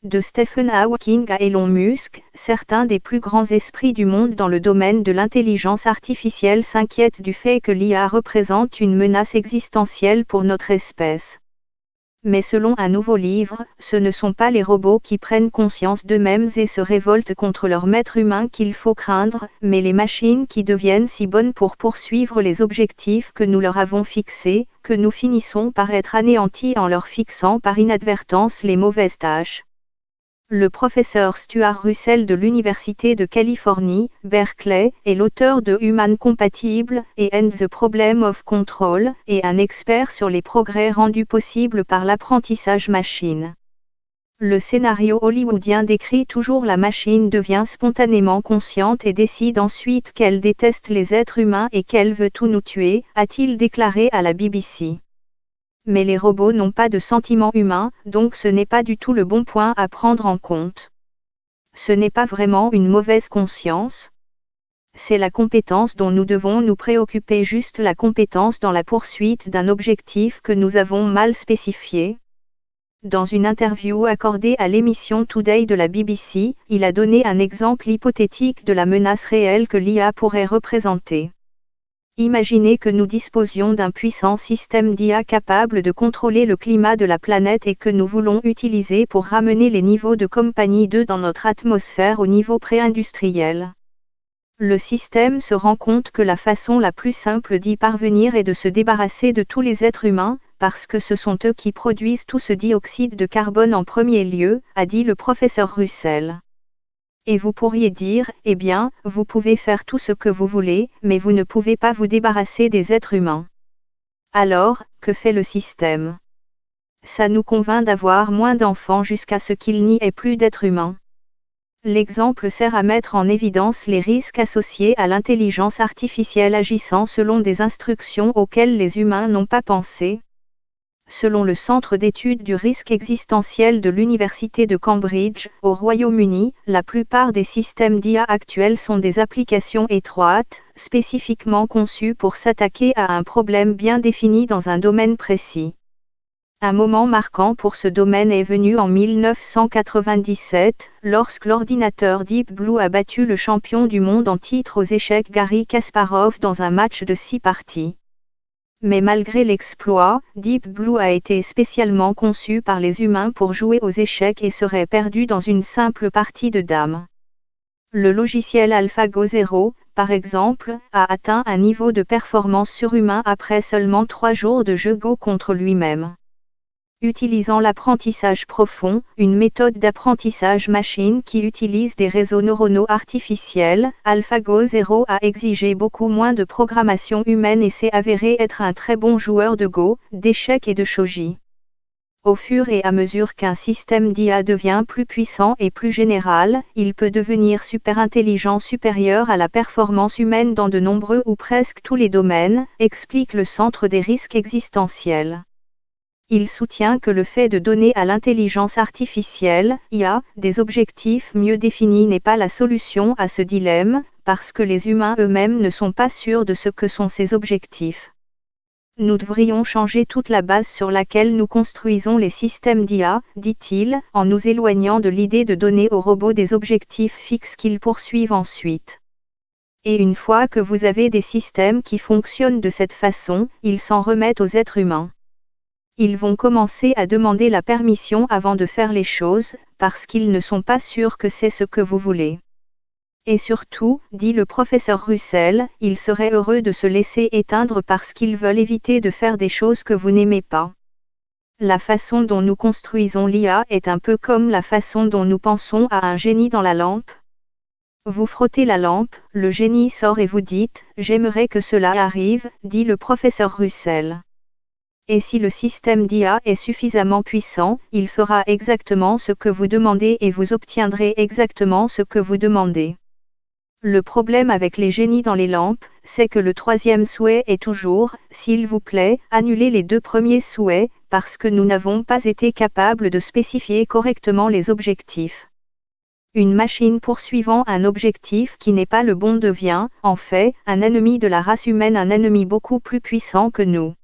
De Stephen Hawking à Elon Musk, certains des plus grands esprits du monde dans le domaine de l'intelligence artificielle s'inquiètent du fait que l'IA représente une menace existentielle pour notre espèce. Mais selon un nouveau livre, ce ne sont pas les robots qui prennent conscience d'eux-mêmes et se révoltent contre leur maître humain qu'il faut craindre, mais les machines qui deviennent si bonnes pour poursuivre les objectifs que nous leur avons fixés, que nous finissons par être anéantis en leur fixant par inadvertance les mauvaises tâches. Le professeur Stuart Russell de l'Université de Californie, Berkeley, est l'auteur de Human Compatible and the Problem of Control, et un expert sur les progrès rendus possibles par l'apprentissage machine. Le scénario hollywoodien décrit toujours la machine devient spontanément consciente et décide ensuite qu'elle déteste les êtres humains et qu'elle veut tout nous tuer, a-t-il déclaré à la BBC. Mais les robots n'ont pas de sentiments humains, donc ce n'est pas du tout le bon point à prendre en compte. Ce n'est pas vraiment une mauvaise conscience. C'est la compétence dont nous devons nous préoccuper, juste la compétence dans la poursuite d'un objectif que nous avons mal spécifié. Dans une interview accordée à l'émission Today de la BBC, il a donné un exemple hypothétique de la menace réelle que l'IA pourrait représenter. Imaginez que nous disposions d'un puissant système d'IA capable de contrôler le climat de la planète et que nous voulons utiliser pour ramener les niveaux de compagnie 2 dans notre atmosphère au niveau pré-industriel. Le système se rend compte que la façon la plus simple d'y parvenir est de se débarrasser de tous les êtres humains, parce que ce sont eux qui produisent tout ce dioxyde de carbone en premier lieu, a dit le professeur Russell. Et vous pourriez dire, eh bien, vous pouvez faire tout ce que vous voulez, mais vous ne pouvez pas vous débarrasser des êtres humains. Alors, que fait le système? Ça nous convainc d'avoir moins d'enfants jusqu'à ce qu'il n'y ait plus d'êtres humains. L'exemple sert à mettre en évidence les risques associés à l'intelligence artificielle agissant selon des instructions auxquelles les humains n'ont pas pensé. Selon le Centre d'études du risque existentiel de l'Université de Cambridge, au Royaume-Uni, la plupart des systèmes d'IA actuels sont des applications étroites, spécifiquement conçues pour s'attaquer à un problème bien défini dans un domaine précis. Un moment marquant pour ce domaine est venu en 1997, lorsque l'ordinateur Deep Blue a battu le champion du monde en titre aux échecs Garry Kasparov dans un match de 6 parties. Mais malgré l'exploit, Deep Blue a été spécialement conçu par les humains pour jouer aux échecs et serait perdu dans une simple partie de dames. Le logiciel AlphaGo 0, par exemple, a atteint un niveau de performance surhumain après seulement 3 jours de jeu Go contre lui-même. Utilisant l'apprentissage profond, une méthode d'apprentissage machine qui utilise des réseaux neuronaux artificiels, AlphaGo 0 a exigé beaucoup moins de programmation humaine et s'est avéré être un très bon joueur de Go, d'échecs et de shogi. Au fur et à mesure qu'un système d'IA devient plus puissant et plus général, il peut devenir superintelligent supérieur à la performance humaine dans de nombreux ou presque tous les domaines, explique le Centre des risques existentiels. Il soutient que le fait de donner à l'intelligence artificielle, IA, des objectifs mieux définis n'est pas la solution à ce dilemme, parce que les humains eux-mêmes ne sont pas sûrs de ce que sont ces objectifs. Nous devrions changer toute la base sur laquelle nous construisons les systèmes d'IA, dit-il, en nous éloignant de l'idée de donner aux robots des objectifs fixes qu'ils poursuivent ensuite. Et une fois que vous avez des systèmes qui fonctionnent de cette façon, ils s'en remettent aux êtres humains. Ils vont commencer à demander la permission avant de faire les choses, parce qu'ils ne sont pas sûrs que c'est ce que vous voulez. Et surtout, dit le professeur Russell, ils seraient heureux de se laisser éteindre parce qu'ils veulent éviter de faire des choses que vous n'aimez pas. La façon dont nous construisons l'IA est un peu comme la façon dont nous pensons à un génie dans la lampe. Vous frottez la lampe, le génie sort et vous dites « J'aimerais que cela arrive », dit le professeur Russell. Et si le système d'IA est suffisamment puissant, il fera exactement ce que vous demandez et vous obtiendrez exactement ce que vous demandez. Le problème avec les génies dans les lampes, c'est que le troisième souhait est toujours, s'il vous plaît, annulez les 2 premiers souhaits, parce que nous n'avons pas été capables de spécifier correctement les objectifs. Une machine poursuivant un objectif qui n'est pas le bon devient, en fait, un ennemi de la race humaine, un ennemi beaucoup plus puissant que nous.